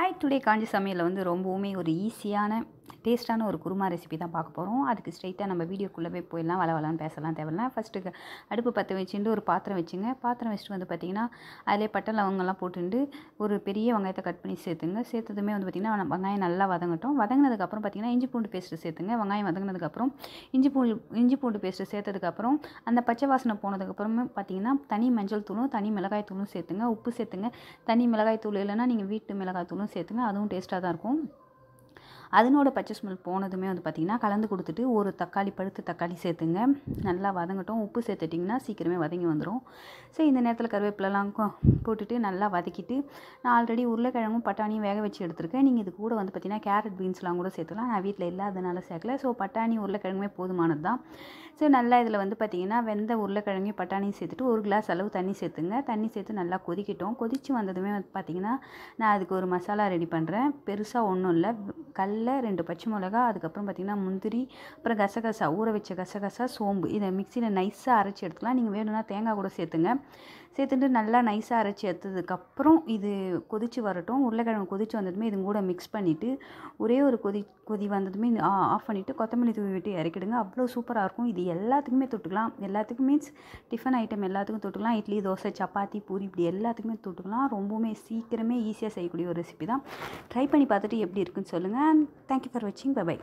Hi today காஞ்சி சமையலில் வந்து ரொம்பவுமே ஒரு ஈஸியான டேஸ்ட்டான ஒரு குருமா ரெசிபி தான் பார்க்க போகிறோம். அதுக்கு ஸ்ட்ரைட்டாக நம்ம வீடியோக்குள்ளே போயிடலாம். வளவலான்னு பேசலாம் தேவையில்ல. ஃபஸ்ட்டு அடுப்பு பற்ற வச்சுட்டு ஒரு பாத்திரம் வச்சுங்க. பாத்திரம் வச்சுட்டு வந்து பார்த்திங்கன்னா அதிலே பட்டை லவங்கெல்லாம் போட்டுட்டு ஒரு பெரிய வெங்காயத்தை கட் பண்ணி சேர்த்துங்க. சேர்த்ததுமே வந்து பார்த்திங்கன்னா வெங்காயம் நல்லா வதங்கட்டும். வதங்கினதுக்கப்புறம் பார்த்திங்கன்னா இஞ்சி பூண்டு பேஸ்ட்டு சேர்த்துங்க. வெங்காயம் வதங்கினதுக்கப்புறம் இஞ்சி பூண்டு பேஸ்ட்டு சேர்த்ததுக்கப்புறம் அந்த பச்சை வாசனை போனதுக்கப்புறமே பார்த்திங்கன்னா தனி மஞ்சள் தூளும் தனி மிளகாய் தூளும் சேர்த்துங்க. உப்பு சேர்த்துங்க. தனி மிளகாய் தூள் இல்லைன்னா நீங்கள் வீட்டு மிளகாய் தூளும் சேர்த்துங்க. அதுவும் டேஸ்ட்டாக தான் இருக்கும். அதனோட பச்சை ஸ்மெல் போனதுமே வந்து பார்த்திங்கன்னா கலந்து கொடுத்துட்டு ஒரு பழுத்த தக்காளி சேர்த்துங்க. நல்லா வதங்கட்டும். உப்பு சேர்த்துட்டிங்கன்னா சீக்கிரமே வதங்கி வந்துடும். ஸோ இந்த நேரத்தில் கருவேப்பிலலாம் போட்டுட்டு நல்லா வதக்கிட்டு நான் ஆல்ரெடி உருளைக்கிழங்கும் பட்டாணியும் வேக வச்சு எடுத்துருக்கேன். நீங்கள் இது கூட வந்து பார்த்திங்கன்னா கேரட் பீன்ஸ்லாம் கூட சேர்த்துக்கலாம். நான் வீட்டில் இல்லாதனால சேர்க்கல. ஸோ பட்டாணி உருளைக்கிழங்குமே போதுமானது தான். ஸோ நல்லா இதில் வந்து பார்த்திங்கன்னா வெந்த உருளைக்கிழங்கையும் பட்டாணியும் சேர்த்துட்டு ஒரு கிளாஸ் அளவு தண்ணி சேர்த்துங்க. தண்ணி சேர்த்து நல்லா கொதிக்கட்டும். கொதித்து வந்ததுமே வந்து பார்த்திங்கன்னா நான் அதுக்கு ஒரு மசாலா ரெடி பண்ணுறேன். பெருசாக ஒன்றும் இல்லை. கடல 2 பச்சை மிளகா, அதுக்கப்புறம் பார்த்திங்கன்னா முந்திரி, அப்புறம் கசகசா, ஊற வச்ச கசகசா, சோம்பு இதை மிக்சியில் நைஸாக அரைச்சி எடுத்துக்கலாம். நீங்கள் வேணும்னா தேங்காய் கூட சேர்த்துங்க. சேர்த்துட்டு நல்லா நைஸாக அரைச்சி எடுத்ததுக்கப்புறம் இது கொதித்து வரட்டும். உருளைக்கிழங்கு கொதித்து வந்ததுமே இது கூட மிக்ஸ் பண்ணிவிட்டு ஒரே ஒரு கொதி வந்ததுமே ஆஃப் பண்ணிவிட்டு கொத்தமல்லி தூவி விட்டு இறக்கிடுங்க. அவ்வளோ சூப்பராக இருக்கும். இது எல்லாத்துக்குமே தொட்டுக்கலாம். எல்லாத்துக்கும் மீன்ஸ் டிஃபன் ஐட்டம் எல்லாத்துக்கும் தொட்டுக்கலாம். இட்லி, தோசை, சப்பாத்தி, பூரி இப்படி எல்லாத்துக்குமே தொட்டுக்கலாம். ரொம்பவுமே சீக்கிரமே ஈஸியாக செய்யக்கூடிய ஒரு ரெசிபி தான். ட்ரை பண்ணி பார்த்துட்டு எப்படி இருக்குன்னு சொல்லுங்கள். தேங்க்யூ ஃபார் வாட்சிங். பை.